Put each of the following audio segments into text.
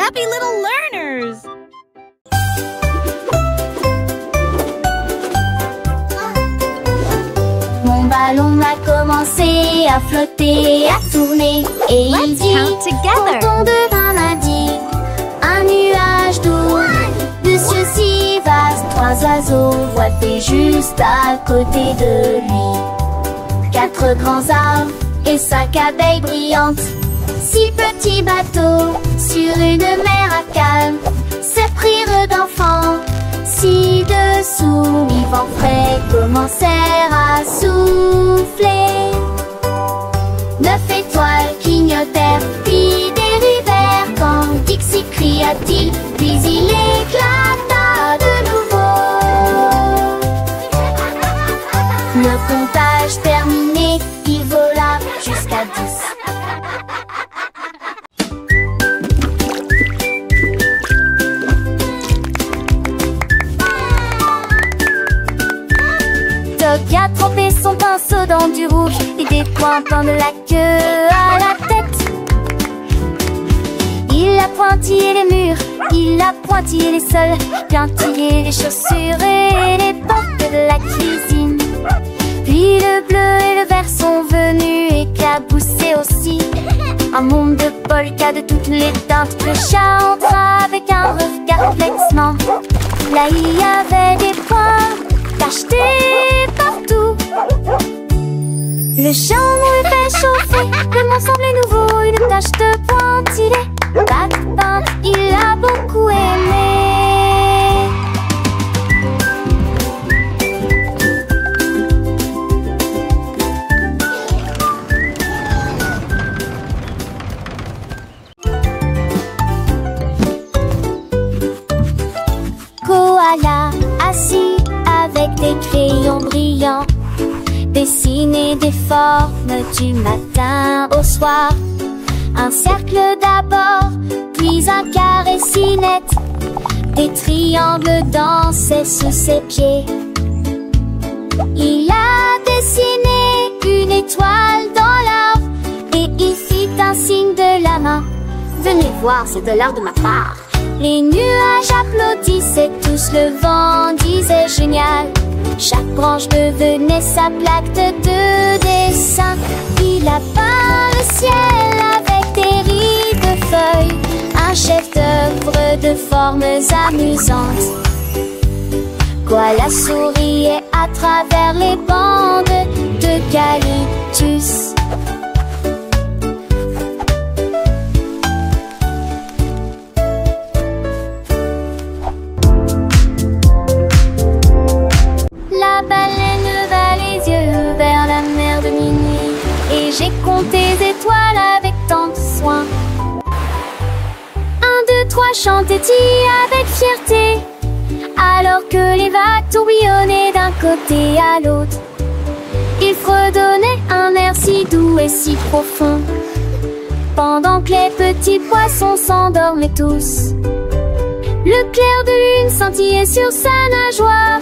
happy little learners! Mon ballon a commencé à flotter, à tourner, et il dit quand on devint lundi, un nuage d'eau, de cieux si vaste, 3 oiseaux voités juste à côté de lui, 4 grands arbres et 5 abeilles brillantes, 6 petits bateaux sur une mer à calme, s'éprirent d'enfants. Ci-dessous, les vents frais commencèrent à souffler. 9 étoiles clignotèrent, puis dérivèrent quand Dixie cria-t-il, puis il éclata de nouveau. Le comptage terminé, il vola jusqu'à 10. Dog a trempé son pinceau dans du rouge et des pointants de la queue à la tête. Il a pointillé les murs, il a pointillé les sols, pointillé les chaussures et les portes de la cuisine. Puis le bleu et le vert sont venus éclabousser aussi un monde de polka de toutes les teintes. Le chat entra avec un regard flexement. Là il y avait des points tachetés partout. Le chambre fait chauffer, le monde semblait nouveau, une tache de pointillé. Back-pain, il a beaucoup aimé. Koala assis avec des crayons brillants, dessiner des formes du matin au soir. Un cercle d'abord, puis un carré si net. Des triangles dansaient sous ses pieds. Il a dessiné une étoile dans l'arbre et il fit un signe de la main. Venez voir, c'est de l'art de ma part. Les nuages applaudissaient tous, le vent disait génial. Chaque branche devenait sa plaque de dessin. Il a peint le ciel avec des rides de feuilles, un chef-d'œuvre de formes amusantes. Koala souriait à travers les bandes d'eucalyptus. La baleine va les yeux vers la mer de minuit, et j'ai compté les étoiles avec tant de soin. 1, 2, 3 chantait-il avec fierté, alors que les vagues tourbillonnaient d'un côté à l'autre. Il fredonnait un air si doux et si profond, pendant que les petits poissons s'endormaient tous. Le clair de lune scintillait sur sa nageoire,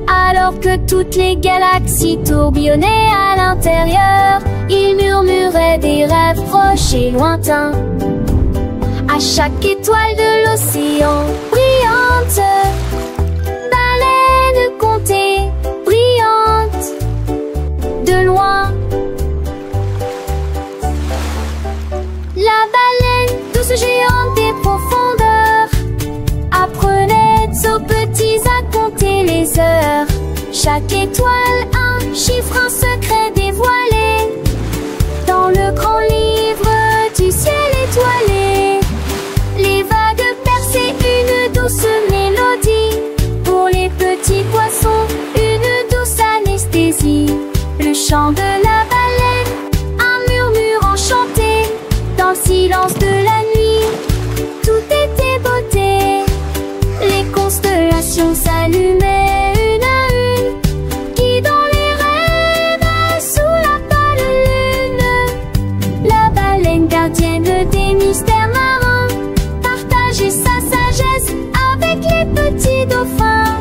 alors que toutes les galaxies tourbillonnaient à l'intérieur. Il murmurait des rêves proches et lointains à chaque étoile de l'océan brillante. Baleine comptée, brillante, de loin. La baleine, douce géante des profondeurs, apprenait aux petits à compter les heures. Chaque étoile, un chiffre, un secret dévoilé dans le grand livre du ciel étoilé. Les vagues perçaient une douce mélodie, pour les petits poissons, une douce anesthésie. Le chant de la baleine, un murmure enchanté, dans le silence de la nuit, tout était beauté. Les constellations s'allumaient une à une, guidant les rêves sous la pâle lune. La baleine gardienne des mystères marins partageait sa sagesse avec les petits dauphins.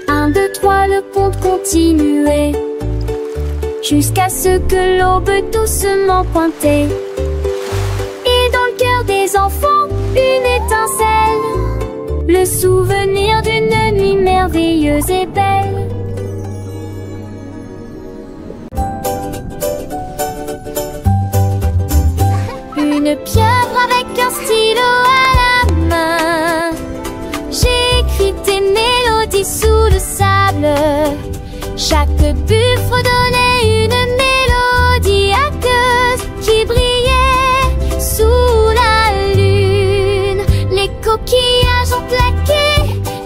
1, 2, 3, le conte continuait. jusqu'à ce que l'aube doucement pointait. Et dans le cœur des enfants, une étincelle, le souvenir d'une nuit merveilleuse et belle. Une pieuvre avec un stylo à la main, j'écris tes mélodies sous le sable. Chaque buffle donnait une mélodie aqueuse qui brillait sous la lune. Les coquillages ont claqué,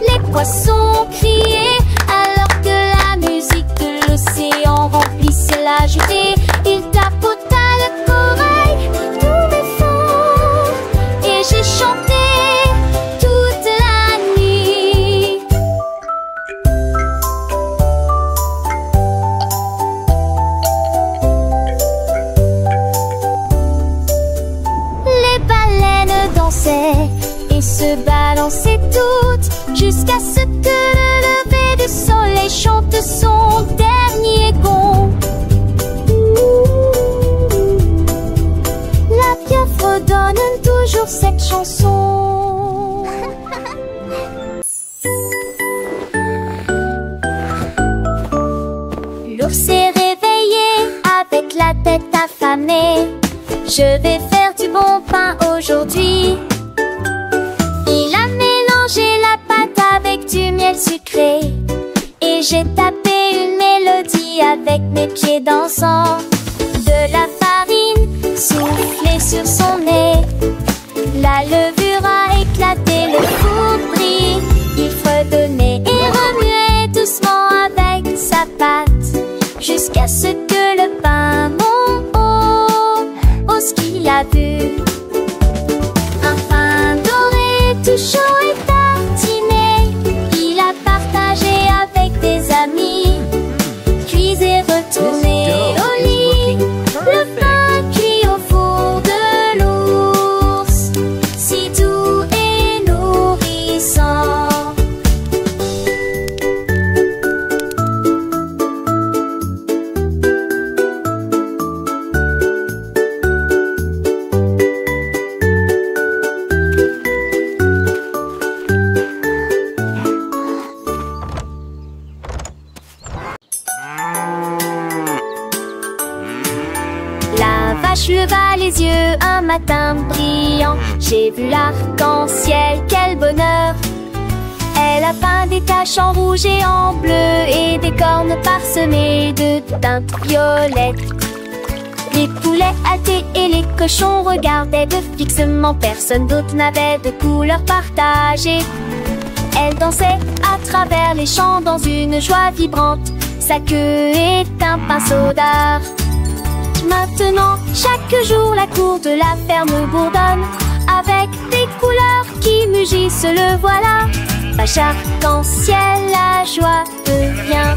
les poissons criaient, alors que la musique de l'océan remplissait la jetée. Il tapota le corail tout mes fonds, et j'ai chanté toute la nuit. Les baleines dansaient et se balançaient toutes, jusqu'à ce que le lever du soleil chante son dernier gond. La pieuvre donne toujours cette chanson. L'ours s'est réveillé avec la tête affamée. Je vais faire du bon pain aujourd'hui. Il a mélangé la pâte avec du miel sucré, et j'ai tapé une mélodie avec mes pieds dansants. De la farine soufflée sur son nez, la levure a éclaté, le four brille. Il fredonnait et remuait doucement avec sa pâte, jusqu'à ce que le pain monte au ce qu'il a vu. Un pain doré tout chaud et tartiné, il a partagé avec des amis, puis est retourné au lit. Le pain cuit au four de l'ours, si doux et nourrissant. La vache leva les yeux un matin brillant. J'ai vu l'arc-en-ciel, quel bonheur! Elle a peint des taches en rouge et en bleu, et des cornes parsemées de teintes violettes. Les poulets haletaient et les cochons regardaient de fixement. Personne d'autre n'avait de couleur partagée. Elle dansait à travers les champs dans une joie vibrante. Sa queue est un pinceau d'art. Maintenant, chaque jour, la cour de la ferme bourdonne avec des couleurs qui mugissent, le voilà. Vache arc-en-ciel, la joie revient.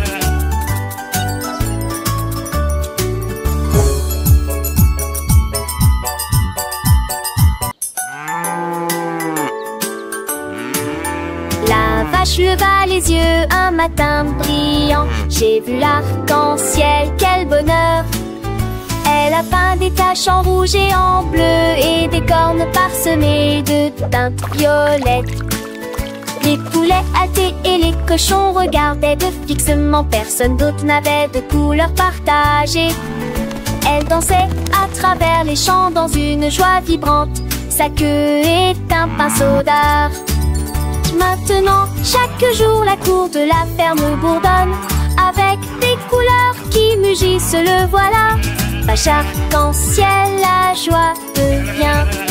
La vache leva les yeux un matin brillant. J'ai vu l'arc-en-ciel, quel bonheur! Elle a peint des taches en rouge et en bleu, et des cornes parsemées de teintes violettes. Les poulets haletaient et les cochons regardaient de fixement. Personne d'autre n'avait de couleur partagée. Elle dansait à travers les champs dans une joie vibrante. Sa queue est un pinceau d'art. Maintenant, chaque jour, la cour de la ferme bourdonne avec des couleurs qui mugissent, le voilà. Vache arc-en-ciel, la joie revient.